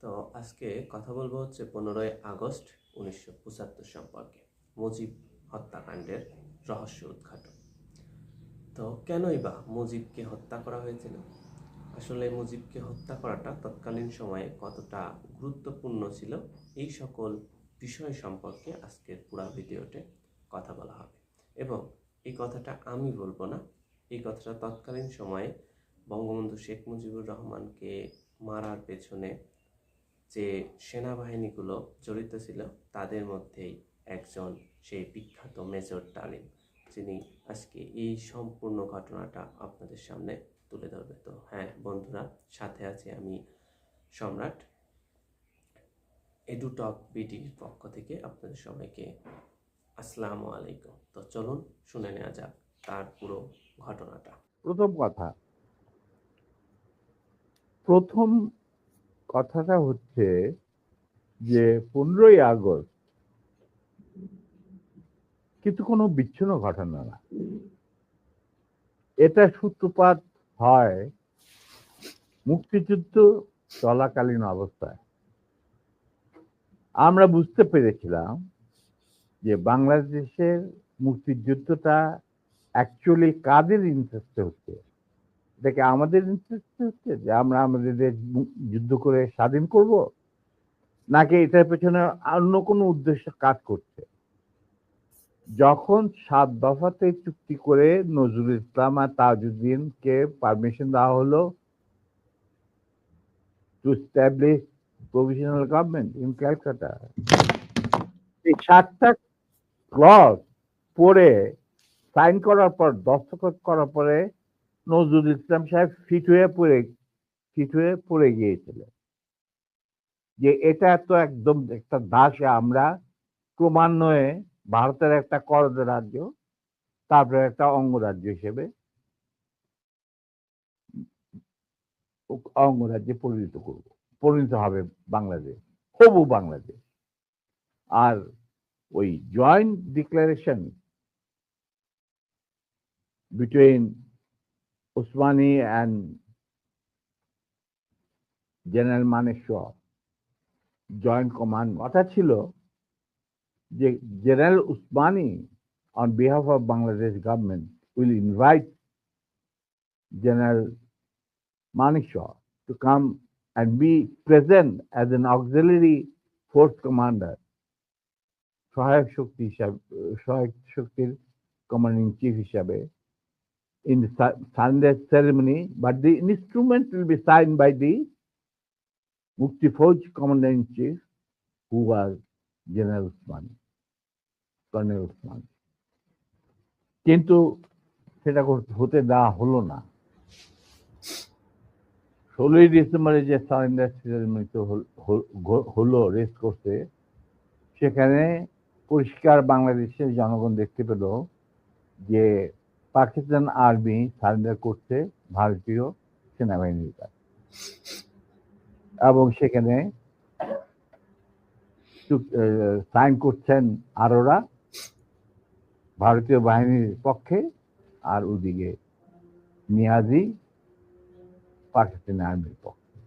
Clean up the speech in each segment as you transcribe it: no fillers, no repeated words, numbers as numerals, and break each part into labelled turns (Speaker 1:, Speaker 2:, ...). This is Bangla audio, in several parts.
Speaker 1: তো আজকে কথা বলবো হচ্ছে 15ই আগস্ট 1975 সম্পর্কে মুজিব হত্যাকাণ্ডের রহস্য উদ্ঘাটন। তো কেনই বা মুজিবকে হত্যা করা হয়েছিল? আসলে মুজিবকে হত্যা করাটা তৎকালীন সময়ে কতটা গুরুত্বপূর্ণ ছিল, এই সকল বিষয় সম্পর্কে আজকের পুরো ভিডিওতে কথা বলা হবে। এবং এই কথাটা আমি বলবো না, এই কথাটা তৎকালীন সময়ে বঙ্গবন্ধু শেখ মুজিবুর রহমানকে মারার পেছনে যে সেনাবাহিনীগুলো জড়িত ছিল তাদের মধ্যেই একজন সেই বিখ্যাত মেজর ডালিম, যিনি আজকে এই সম্পূর্ণ ঘটনাটা আপনাদের সামনে তুলে ধরবে। তো হ্যাঁ বন্ধুরা, সাথে আছি আমি সম্রাট। এডুটক বিডির পক্ষ থেকে আপনাদের সবাইকে আসসালামু আলাইকুম। তো চলুন শুনে নেওয়া যাক তার পুরো ঘটনাটা।
Speaker 2: প্রথম কথাটা হচ্ছে যে 15ই আগস্ট কিন্তু কোনো বিচ্ছিন্ন ঘটনা না। এটা সূত্রপাত হয় মুক্তিযুদ্ধ চলাকালীন অবস্থায়। আমরা বুঝতে পেরেছিলাম যে বাংলাদেশের মুক্তিযুদ্ধটা অ্যাকচুয়ালি কাদের ইন্টারেস্টে হচ্ছে। এটাকে আমাদের ইন্টারেস্টে হচ্ছে যে আমরা আমাদের দেশ যুদ্ধ করে স্বাধীন করব, নাকি এটার পেছনে অন্য কোনো উদ্দেশ্য কাজ করছে। যখন 7 দফাতে চুক্তি করে নজরুল ইসলাম আর তাজউদ্দিনকে পারমিশন দেওয়া হলো to establish provisional government in Calcutta, এই 7টা ক্লজ পড়ে সাইন করার পর, দস্তখত করার পরে নজরুল ইসলাম সাহেব ফিট হয়ে পড়ে গিয়েছিলেন যে এটা তো একদম একটা দাসে আমরা ক্রমান্বয়ে ভারতের একটা করদ রাজ্য, তারপরে একটা অঙ্গরাজ্য হিসেবে অঙ্গরাজ্যে পরিণত হবে বাংলাদেশ, হবু বাংলাদেশ। আর ওই joint declaration between Osmani and general মানেকশর জয়েন্ট কমান্ড, কথা ছিল যে general Osmani on behalf of Bangladesh government will invite General Manekshaw to come and be present as an auxiliary force commander, সহায়ক শক্তির কমান্ডিং চিফ হিসাবে in the surrender ceremony, but the instrument will be signed by the Mukti Fauj commander-in-chief, who was General Usmani, Colonel Usmani. কিন্তু সেটা হতে দেওয়া হলো না। 16ই ডিসেম্বরে যে সারেন্ডার সেরেমনি হলো রেস করতে, সেখানে পরিষ্কার বাংলাদেশের জনগণ দেখতে পেল যে পাকিস্তান আর্মি সারেন্ডার করছে ভারতীয় সেনাবাহিনীর কাছে, এবং সেখানে সাইন করছেন আরোরা ভারতীয় বাহিনীর পক্ষে, আর ওদিকে নিয়াজি পাকিস্তানি আর্মির পক্ষে।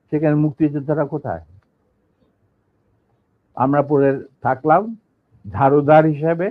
Speaker 2: সেখানে মুক্তিযোদ্ধারা কোথায়? আমরা পড়ে থাকলাম ঝাড়ুদার হিসাবে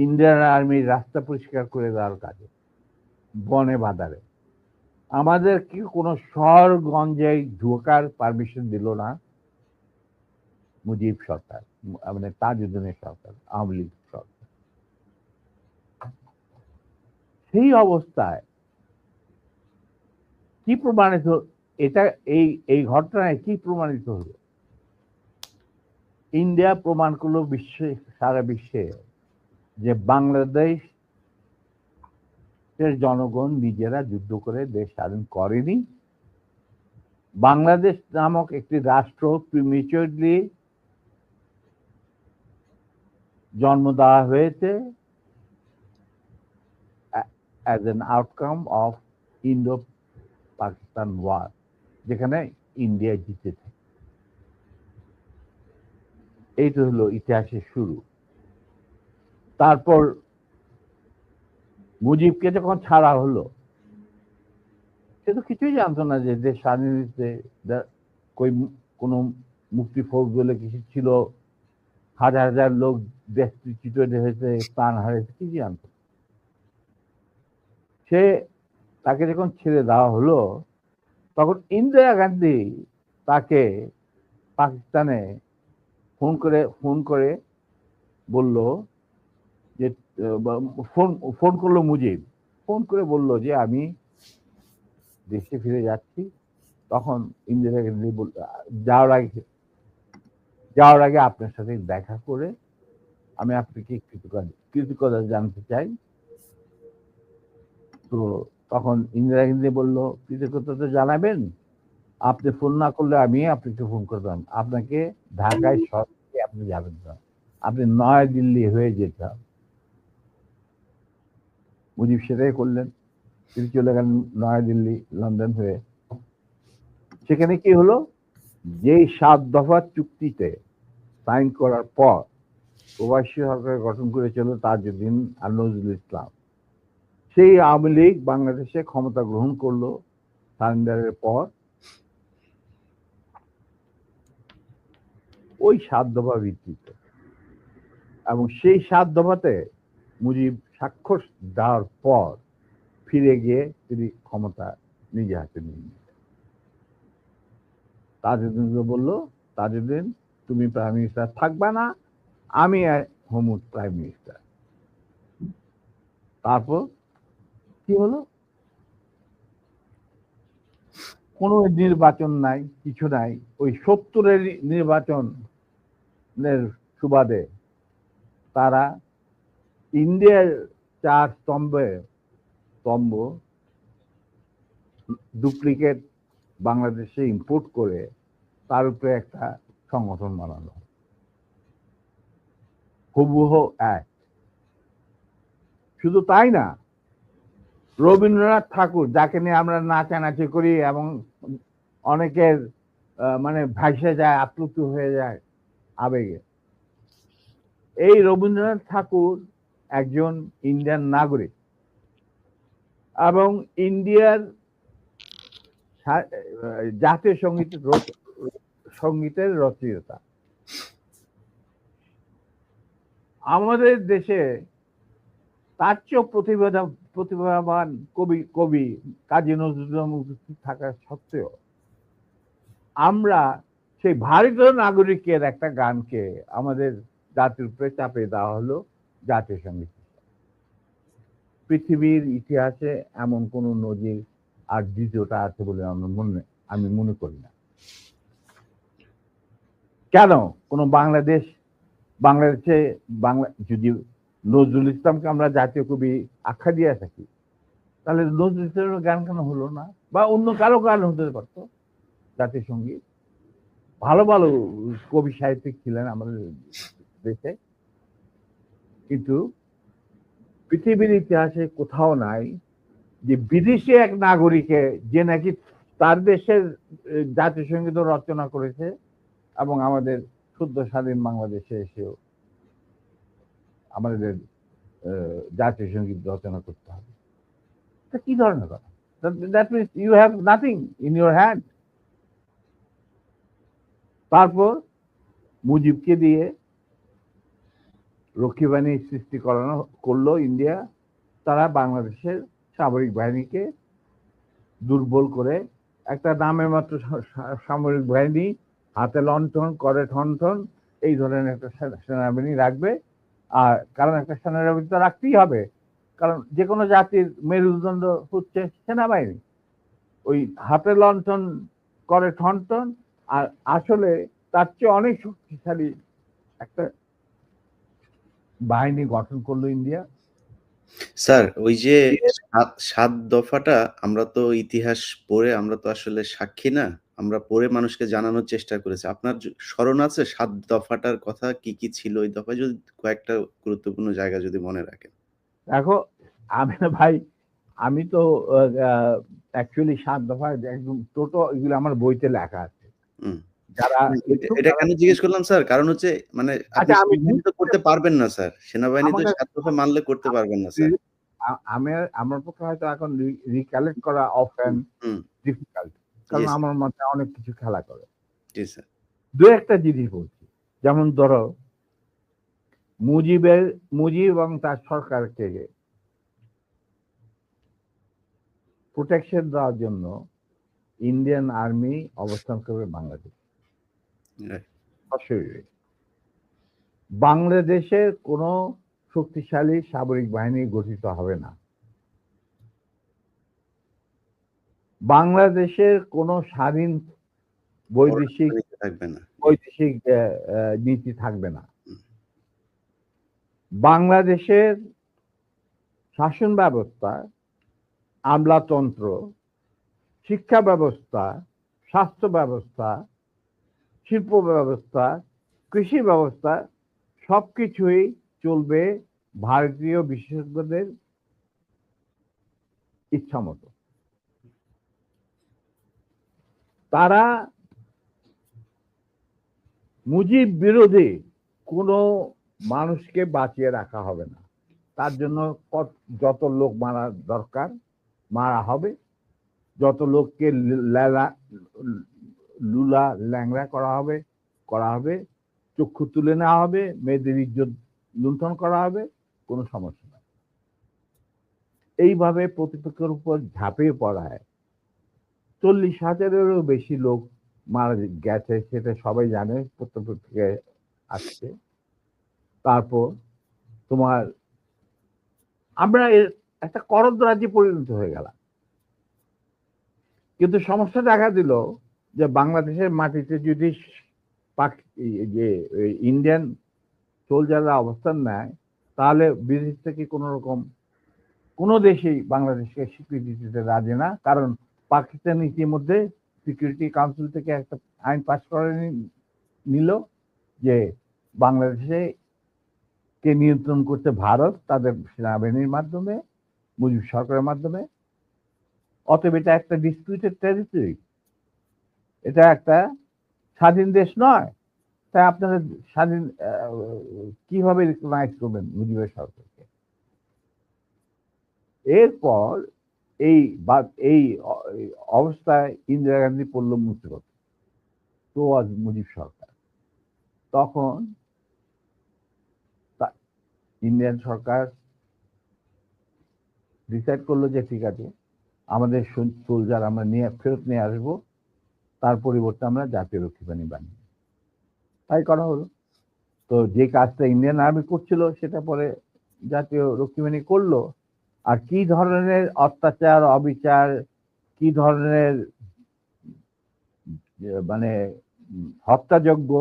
Speaker 2: ইন্ডিয়ান আর্মির রাস্তা পরিষ্কার করে দেওয়ার কাজে, বনে বাদারে। আমাদের কি কোনো শহরগঞ্জে ঢোকার পারমিশন দিল না মুজিব সরকার, মানে তাজউদ্দিনের সরকার, আওয়ামী লীগ সরকার। সেই অবস্থায় কি প্রমাণিত, এটা এই ঘটনায় কি প্রমাণিত হলো? ইন্ডিয়া প্রমাণ করলো সারা বিশ্বে যে বাংলাদেশের জনগণ নিজেরা যুদ্ধ করে দেশ স্বাধীন করেনি। বাংলাদেশ নামক একটি রাষ্ট্র প্রিমেচুরলি জন্ম দেওয়া হয়েছে as an outcome of Indo-Pakistan war, যেখানে ইন্ডিয়া জিতেছে। এইটা হলো ইতিহাসের শুরু। তারপর মুজিবকে যখন ছাড়া হলো, সে তো কিছুই জানতো না যে দেশ স্বাধীন হয়েছে, কোনো মুক্তি ফৌজ বলে কিছু ছিল, হাজার হাজার লোক দেশচ্যুত হয়েছে, প্রাণ হারিয়েছে, কি জানতো? সে তাকে যখন ছেড়ে দেওয়া হলো, তখন ইন্দিরা গান্ধী তাকে পাকিস্তানে ফোন করে বলল যে ফোন করলো মুজিব, ফোন করে বলল যে আমি দেশে ফিরে যাচ্ছি। তখন ইন্দিরা গান্ধী যাওয়ার আগে আপনার সাথে দেখা করে আমি আপনাকে কৃতজ্ঞতা জানতে চাই। তো তখন ইন্দিরা গান্ধী বলল, কৃতজ্ঞতা তো জানাবেন, আপনি ফোন না করলে আমি আপনাকে ফোন করতাম, আপনাকে ঢাকায় সরাসরি আপনি যাবেন না, আপনি নয়াদিল্লি হয়ে যেতাম। মুজিব সেটাই করলেন, তিনি চলে গেলেন নয়াদিল্লি, লন্ডন হয়ে। সেখানে কি হলো, যে 7 দফা চুক্তিতে সাইন করার পর প্রবাসী সরকার গঠন করেছিল তাজউদ্দিন আর নজরুল ইসলাম, সেই আওয়ামী লীগ বাংলাদেশে ক্ষমতা গ্রহণ করলো সারেন্ডারের পর। ওই 7 দফা ভিত্তিতে, এবং সেই 7 দফাতে মুজিব স্বাক্ষর দেওয়ার পর ফিরে গিয়ে তিনি ক্ষমতা নিজে হাতে নিয়ে নিলেন। তাজউদ্দিনকে বলল, তাজউদ্দিন তুমি প্রাইম মিনিস্টার থাকবা না, আমি হবো প্রাইম মিনিস্টার। তারপর কি হলো, কোনো নির্বাচন নাই, কিছু নাই। ওই 70-এর নির্বাচনের সুবাদে তারা ইন্ডিয়ার 4 স্তম্ভ ডুপ্লিকেট বাংলাদেশে ইম্পোর্ট করে তার উপরে একটা সংগঠন বানানো, হুবহু এক। শুধু তাই না, রবীন্দ্রনাথ ঠাকুর, যাকে নিয়ে আমরা নাচানাচি করি এবং অনেকের মানে ভাসে যায়, আপ্লুত হয়ে যায় আবেগে, এই রবীন্দ্রনাথ ঠাকুর একজন ইন্ডিয়ান নাগরিক এবং ইন্ডিয়ার জাতীয় সঙ্গীতের রচয়িতা। আমাদের দেশে তার চেয়েও প্রতিভাবান কবি কাজী নজরুল ইসলাম উপস্থিত থাকা সত্ত্বেও আমরা সেই ভারতীয় নাগরিকের একটা গানকে আমাদের জাতির উপরে চাপিয়ে দেওয়া হলো জাতীয় সঙ্গীত। পৃথিবীর ইতিহাসে এমন কোন নজির আর দ্বিতীয়টা আছে বলে আমি মনে করি না। কেন কোন বাংলাদেশে যদি নজরুল ইসলামকে আমরা জাতীয় কবি আখ্যা দিয়ে থাকি, তাহলে নজরুল ইসলামের গান কেন হলো না? বা অন্য কারো গান হতে পারতো জাতীয় সঙ্গীত। ভালো ভালো কবি সাহিত্যিক ছিলেন আমাদের দেশে, কিন্তু পৃথিবীর ইতিহাসে কোথাও নাই যে বিদেশি এক নাগরিকে যে নাকি তার দেশের জাতীয় সঙ্গীত রচনা করেছে এবং আমাদের শুদ্ধ স্বাধীন বাংলাদেশে এসেও আমাদের জাতীয় সঙ্গীত রচনা করতে হবে। কি ধরনের কথা? That means you have nothing in your hand. তারপর মুজিবকে দিয়ে রক্ষী বাহিনী সৃষ্টি করলো ইন্ডিয়া। তারা বাংলাদেশের সামরিক বাহিনীকে দুর্বল করে একটা নামে মাত্র সামরিক বাহিনী, হাতে লণ্ঠন, করে ঠনঠন, এই ধরনের একটা সেনাবাহিনী রাখবে। আর কারণ একটা সেনাবাহিনী তো রাখতেই হবে, কারণ যে কোনো জাতির মেরুদণ্ড হচ্ছে সেনাবাহিনী। ওই হাতে লণ্ঠন, করে ঠনঠন, আর আসলে তার চেয়ে অনেক শক্তিশালী একটা বাহিনী গঠন করলো ইন্ডিয়া।
Speaker 3: স্যার, ওই যে 7 দফাটা আমরা তো ইতিহাস পড়ে, আমরা তো আসলে সাক্ষী না, আমরা পড়ে মানুষকে জানানোর চেষ্টা করেছি। আপনার স্মরণ আছে 7 দফাটার কথা, কি কি ছিল ওই দফায়? যদি কয়েকটা গুরুত্বপূর্ণ জায়গা যদি মনে রাখেন।
Speaker 2: দেখো আমি তো অ্যাকচুয়ালি 7 দফা একদম টোটো এগুলো আমার বইতে লেখা আছে। যারা
Speaker 3: এটা কেন জিজ্ঞেস করলাম স্যার, কারণ হচ্ছে মানে আপনি সেনাবাহিনী তো করতে পারবেন না স্যার, সেনাবাহিনী তো 7 দফা মানলে করতে পারবেন না স্যার।
Speaker 2: আমার পক্ষে হয়তো এখন রিকালেক্ট করা অফেন ডিফিকাল্ট, কারণ আমার মাথায় অনেক কিছু খেলা করে।
Speaker 3: জি স্যার।
Speaker 2: দু একটা জিনিস বলছি, যেমন ধরো মুজিব এবং তার সরকারকে প্রোটেকশন দেওয়ার জন্য ইন্ডিয়ান আর্মি অবস্থান করবে বাংলাদেশ।
Speaker 3: Right.
Speaker 2: সশরীরে বাংলাদেশের কোনো শক্তিশালী সামরিক বাহিনী গঠিত হবে না। বাংলাদেশের কোনো স্বাধীন বৈদেশিক
Speaker 3: থাকবে না।
Speaker 2: নীতি থাকবে না। বাংলাদেশের শাসন ব্যবস্থা, আমলাতন্ত্র, শিক্ষা ব্যবস্থা, স্বাস্থ্য ব্যবস্থা, শিল্প ব্যবস্থা, কৃষি ব্যবস্থা সবকিছুই চলবে ভারতীয় বিশেষজ্ঞদের ইচ্ছা মতো। তারা মুজিব বিরোধী কোনো মানুষকে বাঁচিয়ে রাখা হবে না। তার জন্য যত লোক মারা দরকার মারা হবে, যত লোককে লুলা ল্যাংড়া করা হবে, চক্ষু তুলে নেওয়া হবে, মেয়েদের ইজ্জত লুণ্ঠন করা হবে, কোনো সমস্যা নেই। এইভাবে প্রতিপক্ষের উপর ঝাঁপিয়ে পড়ায় 40,000-এরও বেশি লোক মারা গেছে, সেটা সবাই জানে, প্রত্যেক আসছে। তারপর তোমার আমরা একটা করদ রাজ্যে পরিণত হয়ে গেলাম। কিন্তু সমস্যা দেখা দিল যে বাংলাদেশের মাটিতে যদি যে ইন্ডিয়ান সোলজাররা অবস্থান নেয়, তাহলে বিদেশ থেকে কোনো দেশেই বাংলাদেশকে স্বীকৃতি দিতে রাজি না। কারণ পাকিস্তান ইতিমধ্যে সিকিউরিটি কাউন্সিল থেকে একটা আইন পাস করে নিল যে বাংলাদেশে কে নিয়ন্ত্রণ করতে ভারত তাদের সেনাবাহিনীর মাধ্যমে, মুজিব সরকারের মাধ্যমে। অতএব এটা একটা ডিসপিউটেড টেরিটরি, এটা একটা স্বাধীন দেশ নয়। তাই আপনারা স্বাধীন কিভাবে রিকগনাইজ করবেন মুজিবের সরকারকে? এরপর এই অবস্থায় ইন্দিরা গান্ধী পড়ল মুসিবত, তো আজ মুজিব সরকার। তখন ইন্ডিয়ান সরকার ডিসাইড করলো যে ঠিক আছে, আমাদের সোলজার আমরা ফেরত নিয়ে আসবো, তার পরিবর্তে আমরা জাতীয় রক্ষী বাহিনী বানিয়ে, তাই করা হলো। তো যে কাজটা ইন্ডিয়ান আর্মি করছিল সেটা পরে জাতীয় রক্ষী বাহিনী করলো। আর কি ধরনের অত্যাচার, অবিচার, কি ধরনের মানে হত্যাযজ্ঞ,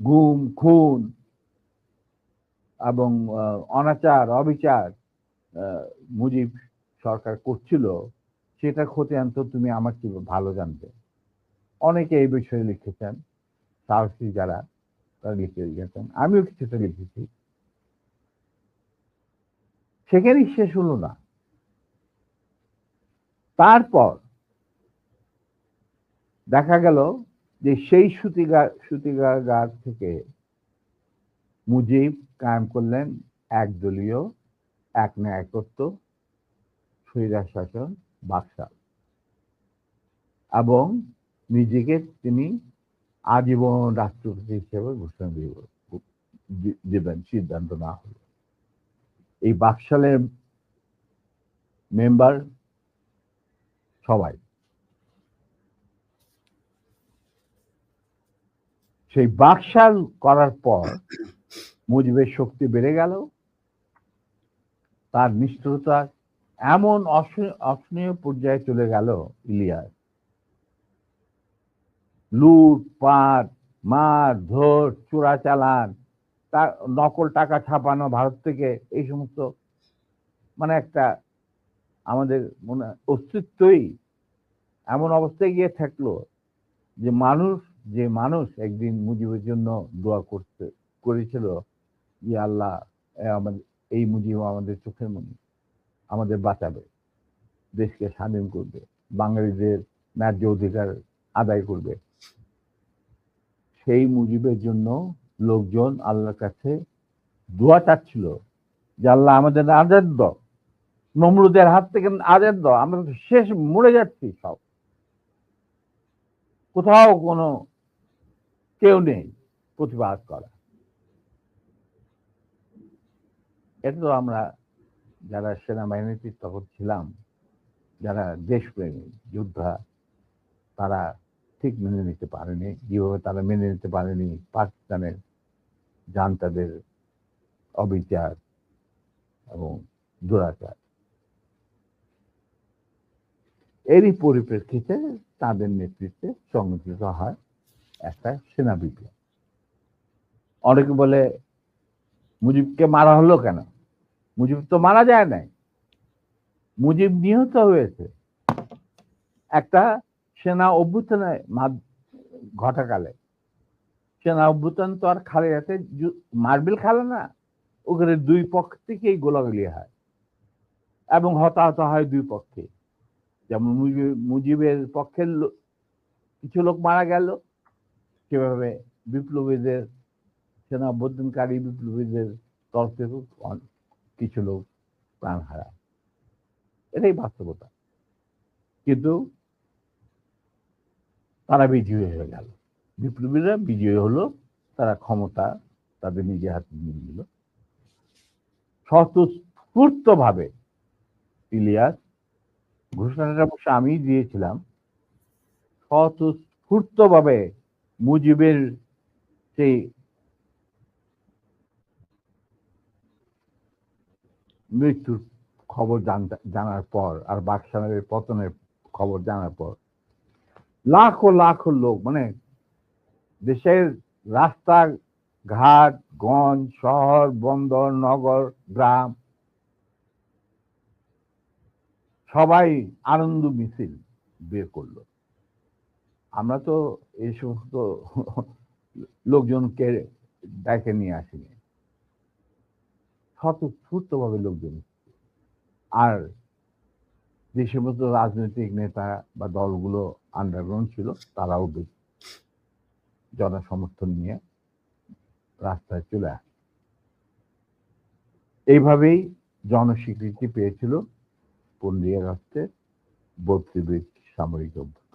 Speaker 2: গুম, খুন এবং অনাচার, অবিচার মুজিব সরকার করছিল, সেটা খতিয়ান তো তুমি আমার কি ভালো জানতে। অনেকে এই বিষয়ে লিখেছেন, সাহসী যারা তারা লিখে গেছেন, আমিও কিছুটা লিখেছি। সেখানেই শেষ হলো না। তারপর দেখা গেল যে সেই সুতিগার থেকে মুজিব কায়েম করলেন একদলীয়, এক ন্যায়কত্ব, স্বৈরাচার শাসন, বাকশাল, এবং নিজেকে তিনি আজীবন রাষ্ট্রপতি হিসেবে ঘোষণা দেবেন সিদ্ধান্ত না হলো। এই বাকশালের মেম্বার সবাই। সেই বাকশাল করার পর মুজিবের শক্তি বেড়ে গেল, তার নিষ্ঠুরতা এমন অসহনীয় পর্যায়ে চলে গেল, ইলিয়াস লুটপাট, মার ধর, চোরাচালান, তার নকল টাকা ছাপানো ভারত থেকে, এই সমস্ত মানে একটা আমাদের মনে অস্তিত্বই এমন অবস্থায় গিয়ে থাকলো যে মানুষ একদিন মুজিবের জন্য দোয়া করেছিল যে আল্লাহ আমাদের এই মুজিব আমাদের চোখের মনি, আমাদের বাঁচাবে, দেশকে স্বাধীন করবে, বাঙালিদের ন্যায্য অধিকার আদায় করবে। সেই মুজিবের জন্য লোকজন আল্লাহর কাছে দোয়া চাচ্ছিল যে আল্লাহ আমাদের আজাদ দাও, নমরুদের হাত থেকে আজাদ দাও, আমরা শেষ মরে যাচ্ছি, সব কোথাও কোনো কেউ নেই প্রতিবাদ করা। এটা তো আমরা যারা সেনাবাহিনীতে তখন ছিলাম, যারা দেশপ্রেমী যোদ্ধা, তারা ঠিক মেনে নিতে পারেনি। যেভাবে তারা মেনে নিতে পারেনি পাকিস্তানের জান্তাদের অবিচার এবং দুরাচার। এরই পরিপ্রেক্ষিতে তাদের নেতৃত্বে সংগঠিত হয় একটা সেনা বিপ্লব। অনেকে বলে মুজিবকে মারা হলো কেন? মুজিব তো মারা যায় নাই, মুজিব নিহত হয়েছে একটা সেনা অভ্যুত্থানে ঘটাকালে। সেনা অভ্যুত্থান তো আর খালে যাতে মার্বেল খেলে না, ওখানে দুই পক্ষ থেকেই গোলাগুলি হয় এবং হতাহত হয় দুই পক্ষে। যেমন মুজিবের পক্ষের কিছু লোক মারা গেল, সেভাবে বিপ্লবীদের সেনা অভ্যুত্থানকারী বিপ্লবীদের তরফ থেকে কিছু লোক প্রাণ হারায়। এটাই বাস্তবতা। কিন্তু তারা বিজয়ী হয়ে গেল, বিপ্লবীরা বিজয়ী হলো, তারা ক্ষমতা তাদের নিজের হাতে নিয়ে নিল স্বতঃস্ফূর্ত ভাবে। ইলিয়াস, ঘোষণাটা অবশ্য আমি দিয়েছিলাম, স্বতঃস্ফূর্ত ভাবে মুজিবের সেই মৃত্যুর খবর জানার পর আর বাকশালের পতনের খবর জানার পর লাখো লাখো লোক, মানে দেশের রাস্তা ঘাট, গঞ্জ, শহর, বন্দর, নগর, গ্রাম, সবাই আনন্দ মিছিল বের করলো। আমরা তো এই সমস্ত লোকজনকে ডেকে নিয়ে আসিনি, স্বতঃস্ফূর্ত ভাবে লোকজন। আর যে সমস্ত রাজনৈতিক নেতা বা দলগুলো আন্ডারগ্রাউন্ড ছিল, তারাও জনসমর্থন নিয়ে রাস্তায় চলে আসে। এইভাবেই জনস্বীকৃতি পেয়েছিল 15ই আগস্টে 32 সামরিক অভ্যুত্থান।